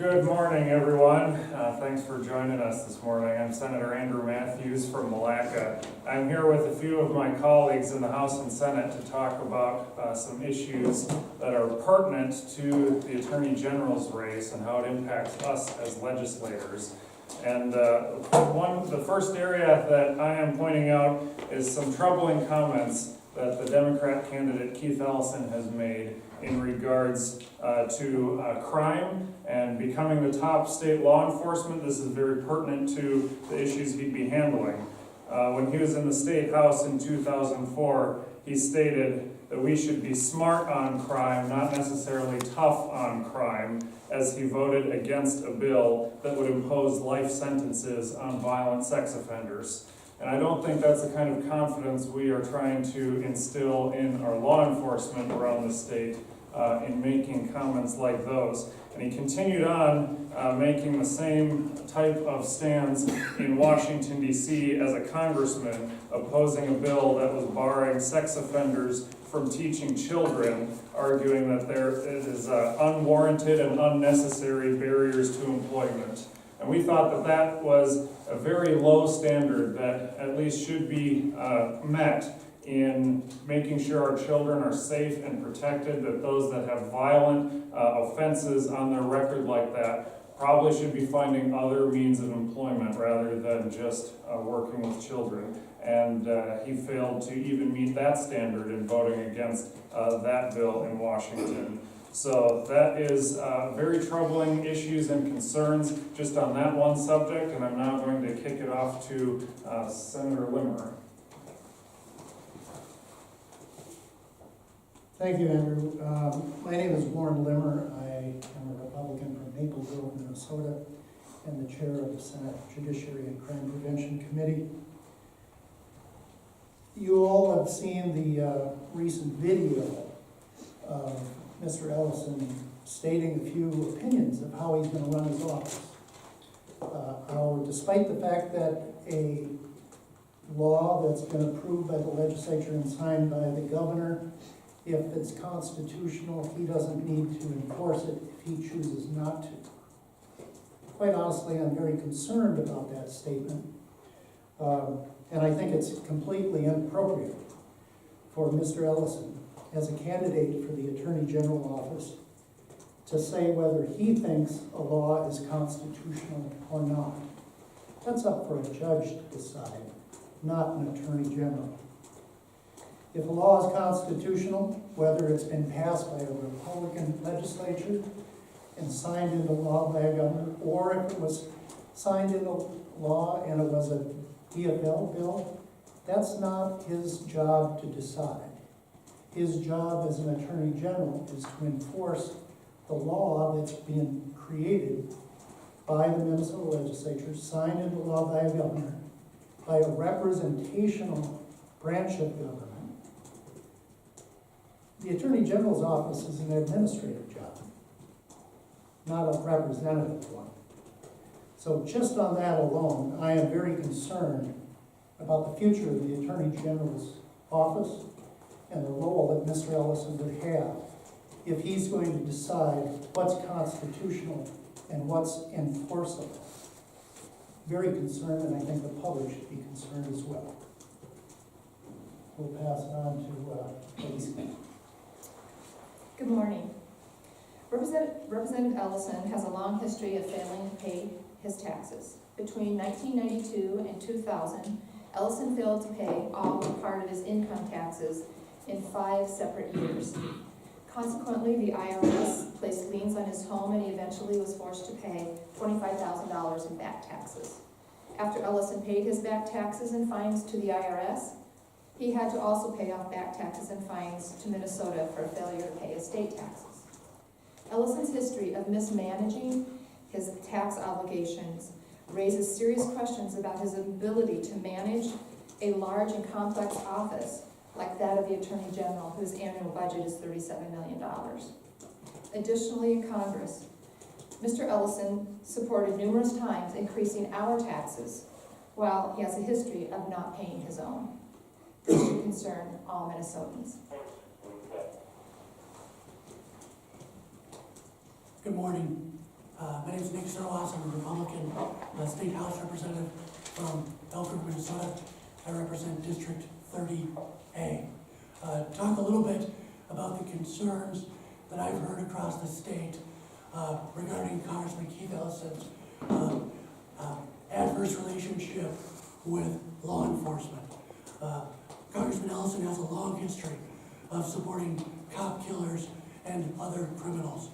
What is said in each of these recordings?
Good morning, everyone. Thanks for joining us this morning. I'm Senator Andrew Mathews from Malacca. I'm here with a few of my colleagues in the House and Senate to talk about some issues that are pertinent to the Attorney General's race and how it impacts us as legislators. And the first area that I am pointing out is some troubling comments that the Democrat candidate Keith Ellison has made in regards to crime and becoming the top state law enforcement. This is very pertinent to the issues he'd be handling. When he was in the State House in 2004, he stated that we should be smart on crime, not necessarily tough on crime, as he voted against a bill that would impose life sentences on violent sex offenders. And I don't think that's the kind of confidence we are trying to instill in our law enforcement around the state in making comments like those. And he continued on making the same type of stands in Washington, D.C. as a congressman, opposing a bill that was barring sex offenders from teaching children, arguing that there is unwarranted and unnecessary barriers to employment. And we thought that that was a very low standard that at least should be met in making sure our children are safe and protected, that those that have violent offenses on their record like that probably should be finding other means of employment rather than just working with children. And he failed to even meet that standard in voting against that bill in Washington. So that is very troubling issues and concerns just on that one subject, and I'm now going to kick it off to Senator Limmer. Thank you, Andrew. My name is Warren Limmer. I am a Republican from Maple Grove, Minnesota, and the chair of the Senate Judiciary and Crime Prevention Committee. You all have seen the recent video of Mr. Ellison stating a few opinions of how he's going to run his office. How, despite the fact that a law that's been approved by the legislature and signed by the governor, if it's constitutional, he doesn't need to enforce it if he chooses not to. Quite honestly, I'm very concerned about that statement. And I think it's completely inappropriate for Mr. Ellison, as a candidate for the Attorney General office, to say whether he thinks a law is constitutional or not. That's up for a judge to decide, not an Attorney General. If a law is constitutional, whether it's been passed by a Republican legislature and signed into law by a governor, or if it was signed into law and it was a DFL bill, that's not his job to decide. His job as an Attorney General is to enforce the law that's being created by the Minnesota legislature, signed into law by a governor, by a representational branch of government. The Attorney General's office is an administrative job, not a representative one. So just on that alone, I am very concerned about the future of the Attorney General's office and the role that Mr. Ellison would have if he's going to decide what's constitutional and what's enforceable. Very concerned, and I think the public should be concerned as well. We'll pass it on to Peggy. Good morning. Representative Ellison has a long history of failing to pay his taxes. Between 1992 and 2000, Ellison failed to pay all or part of his income taxes in 5 separate years. Consequently, the IRS placed liens on his home and he eventually was forced to pay $25,000 in back taxes. After Ellison paid his back taxes and fines to the IRS, he had to also pay off back taxes and fines to Minnesota for failure to pay his state taxes. Ellison's history of mismanaging his tax obligations raises serious questions about his ability to manage a large and complex office like that of the Attorney General, whose annual budget is $37 million. Additionally, in Congress, Mr. Ellison supported numerous times increasing our taxes, while he has a history of not paying his own. This should concern all Minnesotans. Good morning. My name is Zerwas. I'm a Republican State House Representative from Elkhorn, Minnesota. I represent District 30A. Talk a little bit about the concerns that I've heard across the state regarding Congressman Keith Ellison's adverse relationship with law enforcement. Congressman Ellison has a long history of supporting cop killers and other criminals.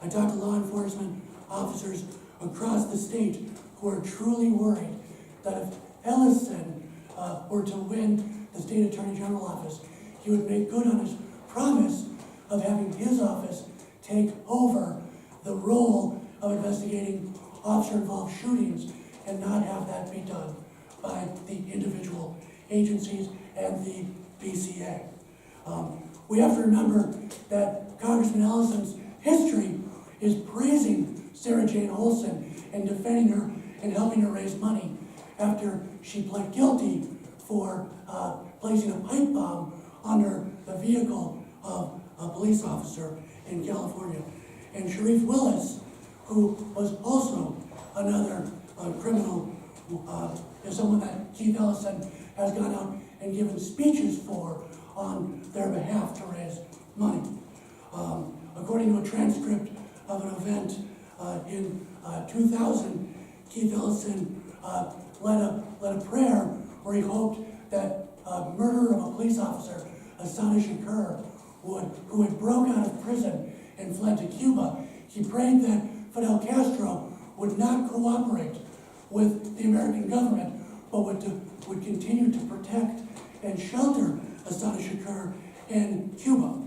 I talked to law enforcement officers across the state who are truly worried that if Ellison were to win the state attorney general office, he would make good on his promise of having his office take over the role of investigating officer-involved shootings and not have that be done by the individual agencies and the BCA. We have to remember that Congressman Ellison's history is praising Sarah Jane Olson and defending her and helping her raise money after she pled guilty for placing a pipe bomb under the vehicle of a police officer in California. And Sharif Willis, who was also another criminal, is someone that Keith Ellison has gone out and given speeches for on their behalf to raise money. According to a transcript of an event in 2000, Keith Ellison led a prayer where he hoped that murder of a police officer, Asana Shakur, who had broke out of prison and fled to Cuba. He prayed that Fidel Castro would not cooperate with the American government, but would continue to protect and shelter Asana Shakur in Cuba.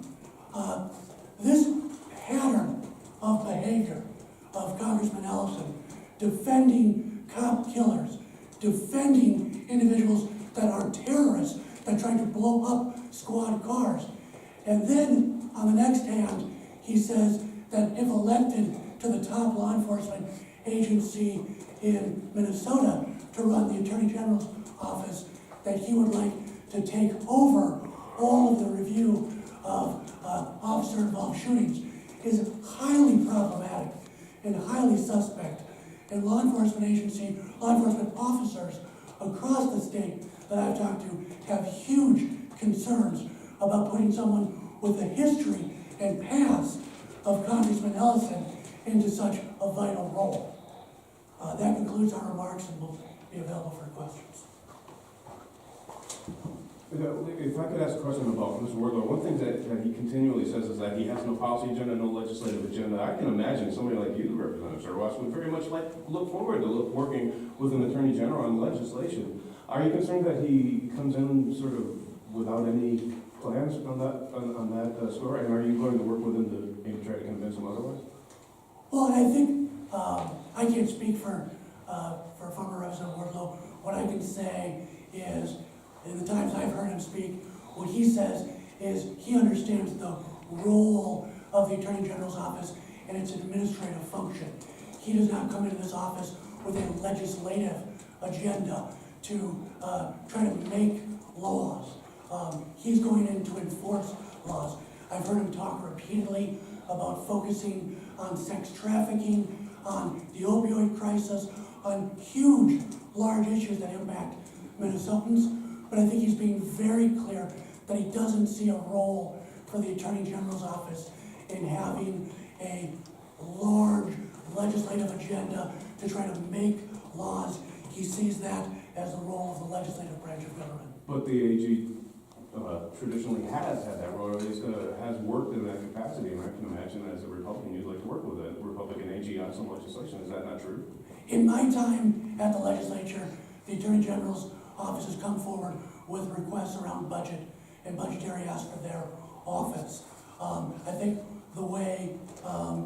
This pattern of behavior of Congressman Ellison, defending cop killers, defending individuals that are terrorists that try to blow up squad cars, and then on the next hand, he says that if elected to the top law enforcement agency in Minnesota to run the Attorney General's office, that he would like to take over all of the review of officer-involved shootings is highly problematic and highly suspect. And law enforcement officers across the state that I've talked to have huge concerns about putting someone with a history and past of Congressman Ellison into such a vital role. That concludes our remarks, and we'll be available for questions. If I could ask a question about Mr. Wardlow, one thing that he continually says is that he has no policy agenda, no legislative agenda. I can imagine somebody like you, Representative Zerwas, would very much look forward to working with an Attorney General on legislation. Are you concerned that he comes in sort of without any plans on that score? And are you going to work with him to maybe try to convince him otherwise? Well, I think I can't speak for former Representative Wardlow. What I can say is, in the times I've heard him speak, what he says is he understands the role of the Attorney General's office and its administrative function. He does not come into this office with a legislative agenda to try to make laws. He's going in to enforce laws. I've heard him talk repeatedly about focusing on sex trafficking, on the opioid crisis, on huge, large issues that impact Minnesotans. But I think he's being very clear that he doesn't see a role for the Attorney General's office in having a large legislative agenda to try to make laws. He sees that as the role of the legislative branch of government. But the AG traditionally has had that role, or at least has worked in that capacity, and I can imagine as a Republican you'd like to work with a Republican AG on some legislation. Is that not true? In my time at the legislature, the Attorney General's office has come forward with requests around budget and budgetary asks for their office. I think the way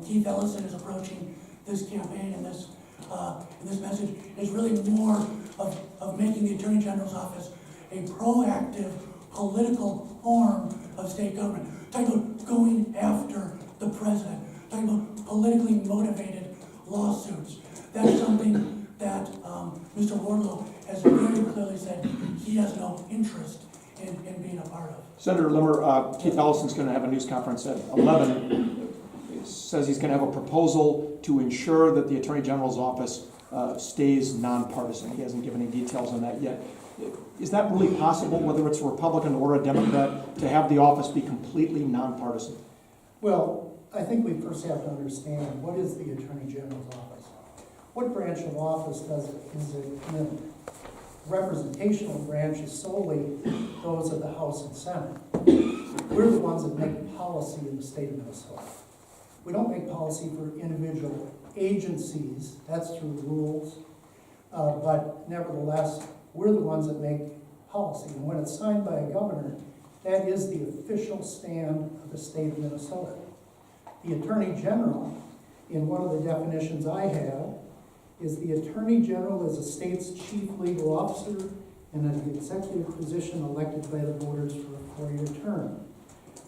Keith Ellison is approaching this campaign and this message is really more of making the Attorney General's office a proactive political arm of state government. Talking about going after the president, talking about politically motivated lawsuits. That's something that Mr. Wardlow has very clearly said he has no interest in being a part of. Senator Limmer, Keith Ellison's going to have a news conference at 11. says he's going to have a proposal to ensure that the Attorney General's office stays nonpartisan. He hasn't given any details on that yet. Is that really possible, whether it's a Republican or a Democrat, to have the office be completely nonpartisan? Well, I think we first have to understand, what is the Attorney General's office? What branch of office does it? Is it in representational branch is solely those of the House and Senate. We're the ones that make policy in the state of Minnesota. We don't make policy for individual agencies, that's through rules, but nevertheless, we're the ones that make policy. And when it's signed by a governor, that is the official stand of the state of Minnesota. The Attorney General, in one of the definitions I have, is the Attorney General is a state's chief legal officer and an executive position elected by the voters for a 4-year term.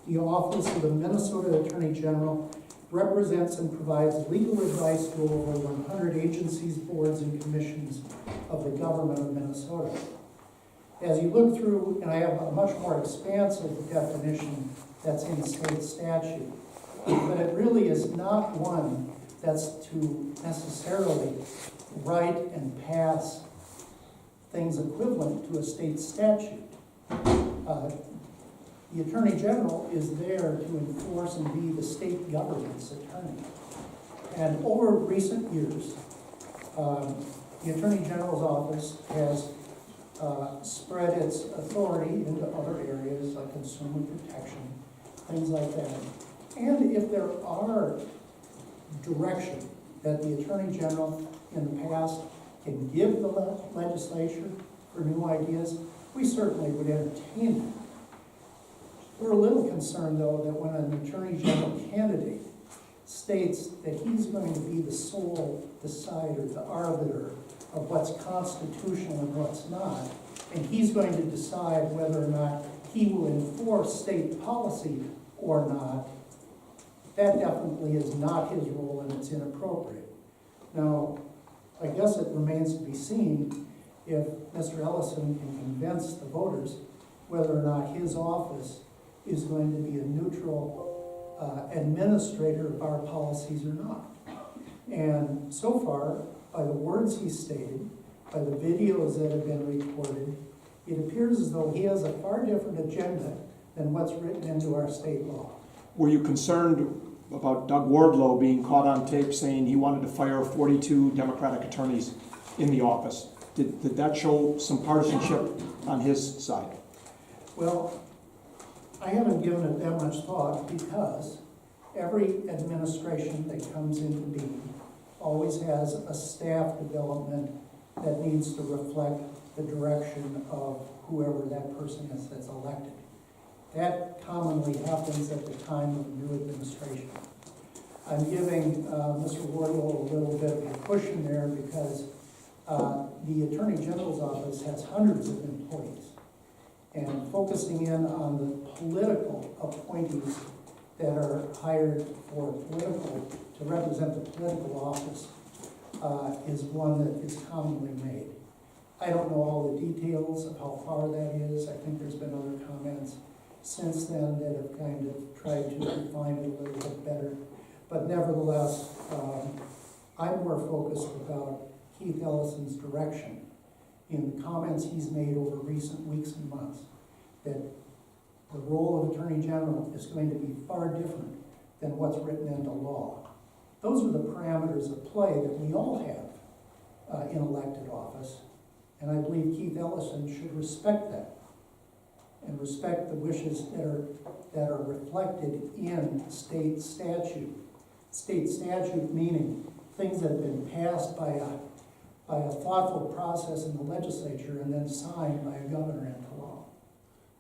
The office of the Minnesota Attorney General represents and provides legal advice to over 100 agencies, boards, and commissions of the government of Minnesota. As you look through, and I have a much more expansive definition that's in state statute, but it really is not one that's to necessarily write and pass things equivalent to a state statute. The Attorney General is there to enforce and be the state government's attorney. And over recent years, the Attorney General's office has spread its authority into other areas like consumer protection, things like that. And if there are direction that the Attorney General in the past can give the legislature for new ideas, we certainly would entertain them. We're a little concerned, though, that when an Attorney General candidate states that he's going to be the sole decider, the arbiter of what's constitutional and what's not, and he's going to decide whether or not he will enforce state policy or not, that definitely is not his role and it's inappropriate. Now, I guess it remains to be seen if Mr. Ellison can convince the voters whether or not his office is going to be a neutral administrator of our policies or not. And so far, by the words he stated, by the videos that have been recorded, it appears as though he has a far different agenda than what's written into our state law. Were you concerned about Doug Wardlow being caught on tape saying he wanted to fire 42 Democratic attorneys in the office? Did that show some partisanship on his side? Well, I haven't given it that much thought because every administration that comes into being always has a staff development that needs to reflect the direction of whoever that person is that's elected. That commonly happens at the time of a new administration. I'm giving Mr. Wardlow a little bit of a push in there because the Attorney General's office has hundreds of employees. And focusing in on the political appointees that are hired for to represent the political office is one that is commonly made. I don't know all the details of how far that is. I think there's been other comments since then that have kind of tried to define it a little bit better. But nevertheless, I'm more focused about Keith Ellison's direction in the comments he's made over recent weeks and months, that the role of Attorney General is going to be far different than what's written into law. Those are the parameters of play that we all have in elected office, and I believe Keith Ellison should respect that and respect the wishes that are reflected in state statute. State statute meaning things that have been passed by a thoughtful process in the legislature and then signed by a governor into law.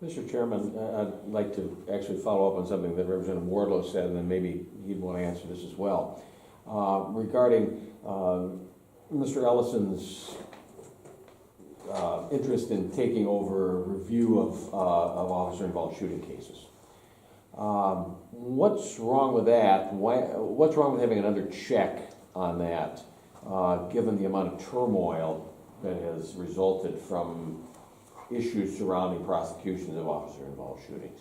Mr. Chairman, I'd like to actually follow up on something that Representative Wardlow said, and then maybe he'd want to answer this as well. Regarding Mr. Ellison's interest in taking over review of officer-involved shooting cases. What's wrong with that? What's wrong with having another check on that, given the amount of turmoil that has resulted from issues surrounding prosecutions of officer-involved shootings?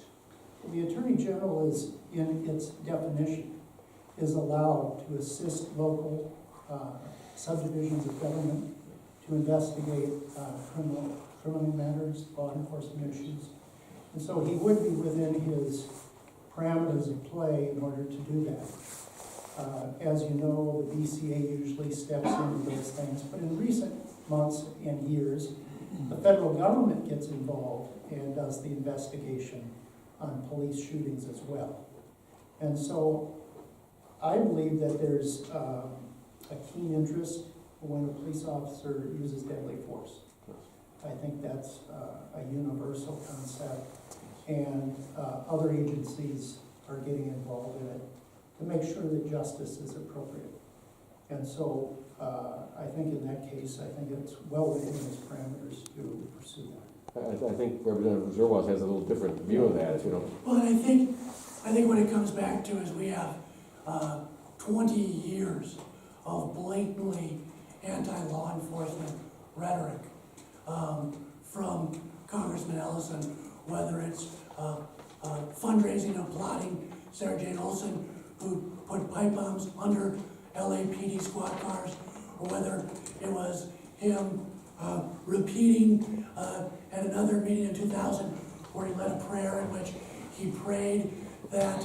The Attorney General is, in its definition, is allowed to assist local subdivisions of government to investigate criminal matters, law enforcement issues. And so he would be within his parameters of play in order to do that. As you know, the BCA usually steps into those things, but in recent months and years, the federal government gets involved and does the investigation on police shootings as well. And so I believe that there's a keen interest when a police officer uses deadly force. I think that's a universal concept, and other agencies are getting involved in it to make sure that justice is appropriate. And so I think in that case, I think it's well within his parameters to pursue that. I think Representative Zerwas has a little different view of that, you know. Well, and I think what it comes back to is we have 20 years of blatantly anti-law enforcement rhetoric from Congressman Ellison, whether it's fundraising and plotting Sarah Jane Olson, who put pipe bombs under LAPD squad cars, or whether it was him repeating at another meeting in 2000 where he led a prayer in which he prayed that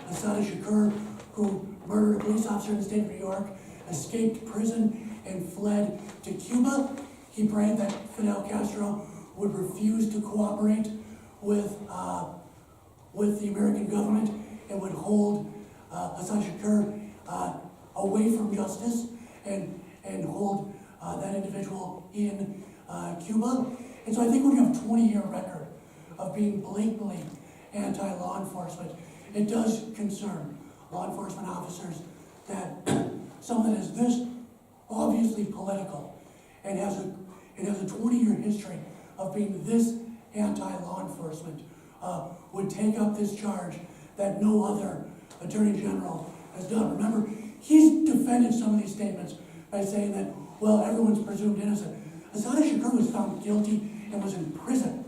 Assata Shakur, who murdered a police officer in the state of New York, escaped prison and fled to Cuba. He prayed that Fidel Castro would refuse to cooperate with the American government and would hold Assata Shakur away from justice and hold that individual in Cuba. And so I think when you have a 20-year record of being blatantly anti-law enforcement, it does concern law enforcement officers that someone that is this obviously political and has a 20-year history of being this anti-law enforcement would take up this charge that no other Attorney General has done. Remember, he's defended some of these statements by saying that, well, everyone's presumed innocent. Assata Shakur was found guilty and was in prison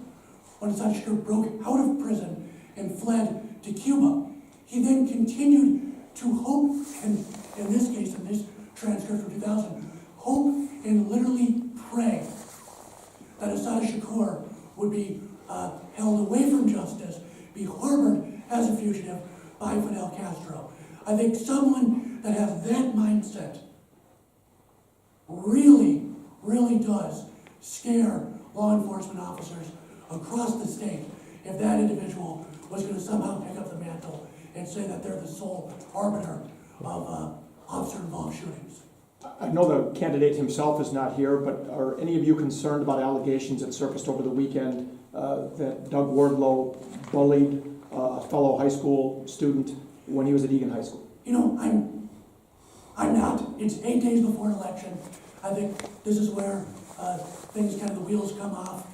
when Assata Shakur broke out of prison and fled to Cuba. He then continued to hope, and in this case, in this transcript from 2000, hope and literally pray that Assata Shakur would be held away from justice, be harbored as a fugitive by Fidel Castro. I think someone that has that mindset really, really does scare law enforcement officers across the state if that individual was going to somehow pick up the mantle and say that they're the sole arbiter of officer-involved shootings. I know the candidate himself is not here, but are any of you concerned about allegations that surfaced over the weekend that Doug Wardlow bullied a fellow high school student when he was at Egan High School? You know, I'm not. It's 8 days before an election. I think this is where things kind of the wheels come off,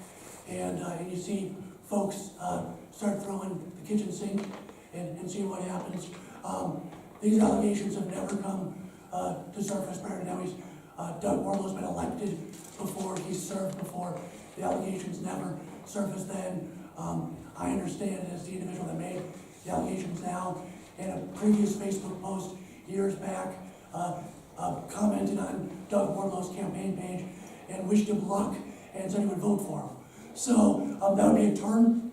and you see folks start throwing the kitchen sink and see what happens. These allegations have never come to surface prior to now. Doug Wardlow's been elected before, he's served before. The allegations never surfaced then. I understand as the individual that made the allegations now, in a previous Facebook post years back, commented on Doug Wardlow's campaign page and wished him luck and said he would vote for him. So that would be a turn.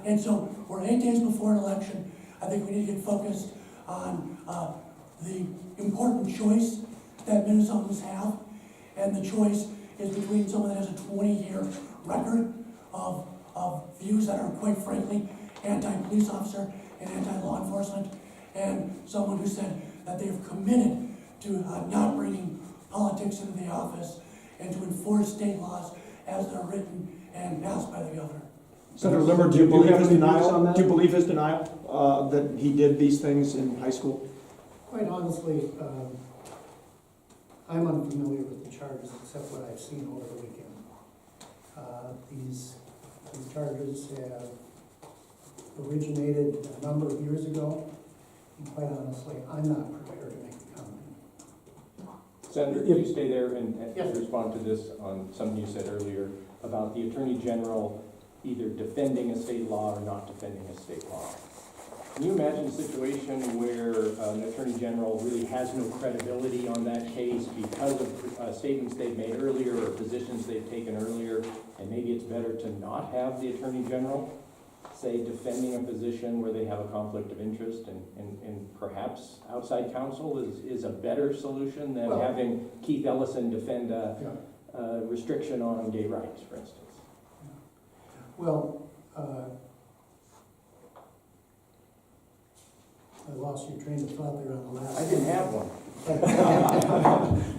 And so we're 8 days before an election. I think we need to get focused on the important choice that Minnesotans have. And the choice is between someone that has a 20-year record of views that are, quite frankly, anti-police officer and anti-law enforcement, and someone who said that they have committed to not bringing politics into the office and to enforce state laws as they're written and passed by the governor. Senator Limmer, do you believe his denial? Do you believe his denial that he did these things in high school? Quite honestly, I'm unfamiliar with the charges except what I've seen over the weekend. These charges have originated a number of years ago, and quite honestly, I'm not prepared to make a comment. Senator, could you stay there and Yes. respond to this on something you said earlier about the Attorney General either defending a state law or not defending a state law? Can you imagine a situation where an attorney general really has no credibility on that case because of statements they've made earlier or positions they've taken earlier, and maybe it's better to not have the attorney general, say, defending a position where they have a conflict of interest, and perhaps outside counsel is a better solution than Well- having Keith Ellison defend Yeah. a restriction on gay rights, for instance? Well, I lost your train of thought there on the last. I didn't have one.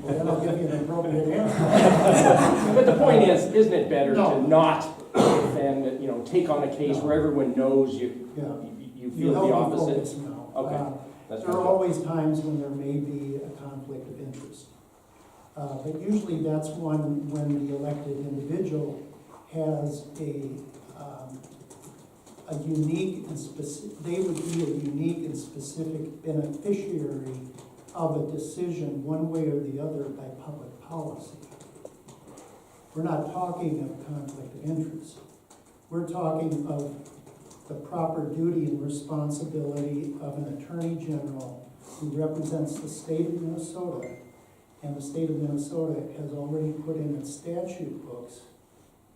Well, then I'll give you an appropriate answer. But the point is, isn't it better No. to not defend, take on a case No. where everyone knows you Yeah. you feel the help me opposite? focus now. Okay. That's There are fine. always times when there may be a conflict of interest. But usually that's one when the elected individual has a unique and specific, they would be a unique and specific beneficiary of a decision one way or the other by public policy. We're not talking of conflict of interest. We're talking of the proper duty and responsibility of an attorney general who represents the state of Minnesota, and the state of Minnesota has already put in its statute books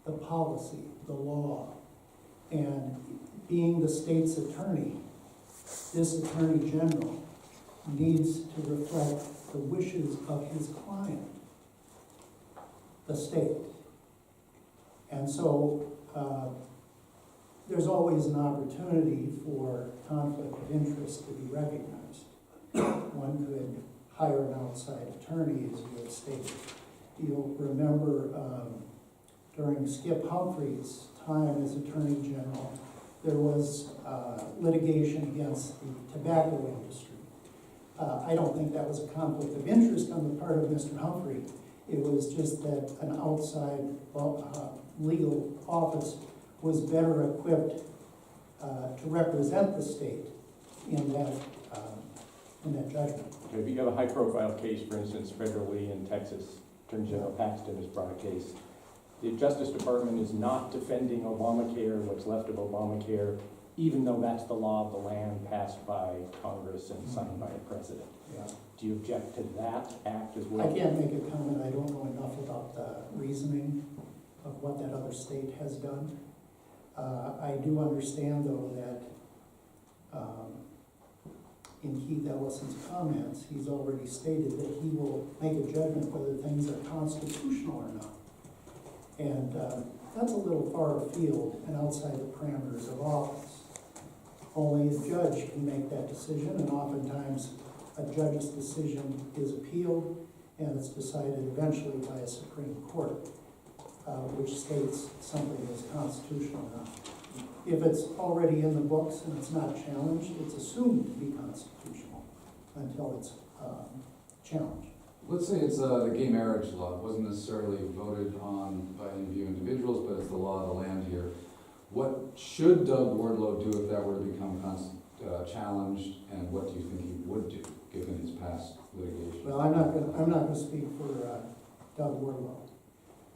the policy, the law, and being the state's attorney, this attorney general needs to reflect the wishes of his client, the state. And so, there's always an opportunity for conflict of interest to be recognized. One could hire an outside attorney, as you have stated. You'll remember during Skip Humphrey's time as Attorney General, there was litigation against the tobacco industry. I don't think that was a conflict of interest on the part of Mr. Humphrey. It was just that an outside legal office was better equipped to represent the state in that judgment. Okay, if you have a high-profile case, for instance, federally in Texas, Attorney General Paxton has brought a case. The Justice Department is not defending Obamacare, what's left of Obamacare, even though that's the law of the land passed by Congress and signed by a president. Yeah. Do you object to that act as well? I can't make a comment. I don't know enough about the reasoning of what that other state has done. I do understand, though, that in Keith Ellison's comments, he's already stated that he will make a judgment whether things are constitutional or not. And that's a little far afield and outside the parameters of office. Only a judge can make that decision, and oftentimes a judge's decision is appealed and it's decided eventually by a Supreme Court, which states something is constitutional or not. If it's already in the books and it's not challenged, it's assumed to be constitutional until it's challenged. Let's say it's the gay marriage law. It wasn't necessarily voted on by any of you individuals, but it's the law of the land here. What should Doug Wardlow do if that were to become challenged, and what do you think he would do, given his past litigation? Well, I'm not gonna speak for Doug Wardlow,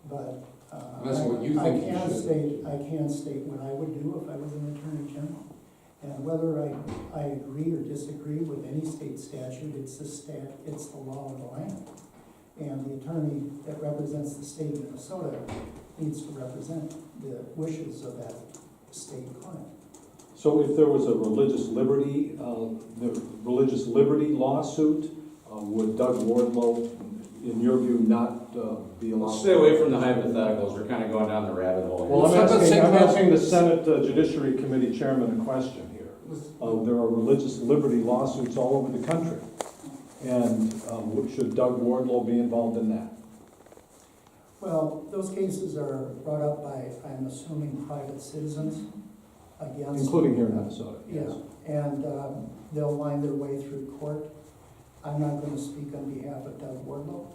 but That's what you think he should. I can state what I would do if I was an attorney general. And whether I agree or disagree with any state statute, it's the law of the land. And the attorney that represents the state of Minnesota needs to represent the wishes of that state client. So if there was a religious liberty, the religious liberty lawsuit, would Doug Wardlow, in your view, not be allowed? Stay away from the hypotheticals, we're kind of going down the rabbit hole. Well, I'm asking the Senate Judiciary Committee Chairman a question here. There are religious liberty lawsuits all over the country, and should Doug Wardlow be involved in that? Well, those cases are brought up by, I'm assuming, private citizens against. Including here in Minnesota. Yeah, and they'll wind their way through court. I'm not going to speak on behalf of Doug Wardlow,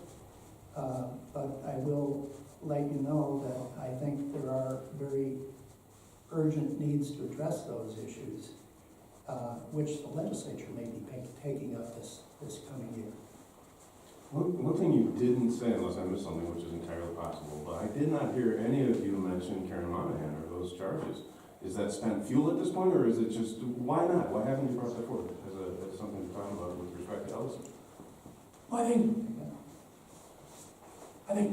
but I will let you know that I think there are very urgent needs to address those issues, which the legislature may be taking up this coming year. One thing you didn't say, unless I missed something, which is entirely possible, but I did not hear any of you mention Karen Monahan or those charges. is that spent fuel at this point, or is it just, why not? Why haven't you brought that forward as something to talk about with respect to Ellison? I think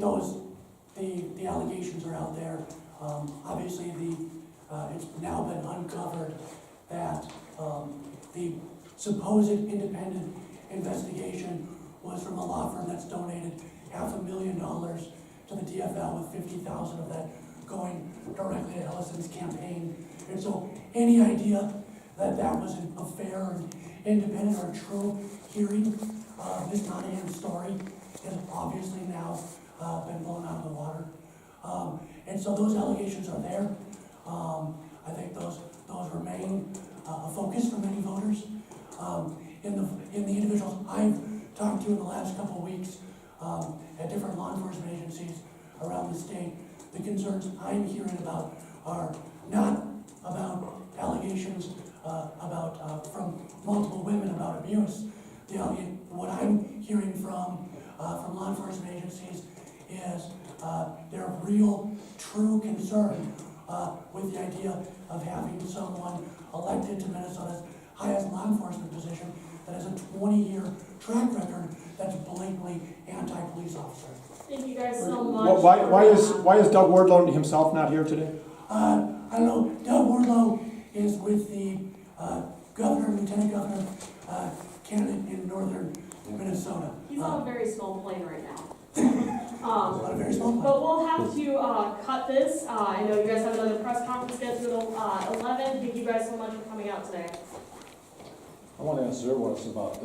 the allegations are out there. Obviously, it's now been uncovered that the supposed independent investigation was from a law firm that's donated $500,000 to the DFL, with 50,000 of that going directly to Ellison's campaign. And so any idea that that was a fair and independent or true hearing, Ms. Monahan's story has obviously now been blown out of the water. And so those allegations are there. I think those remain a focus for many voters. In the individuals I've talked to in the last couple of weeks at different law enforcement agencies around the state, the concerns I'm hearing about are not about allegations from multiple women about abuse. What I'm hearing from law enforcement agencies is their real, true concern with the idea of having someone elected to Minnesota's highest law enforcement position that has a 20-year track record that's blatantly anti-police officer. Thank you guys so much. Why is Doug Wardlow himself not here today? I don't know, Doug Wardlow is with the lieutenant governor candidate in northern Minnesota. He's on a very small plane right now. On a very small plane. But we'll have to cut this. I know you guys have another press conference scheduled at 11. Thank you guys so much for coming out today. I want to ask Zerwas about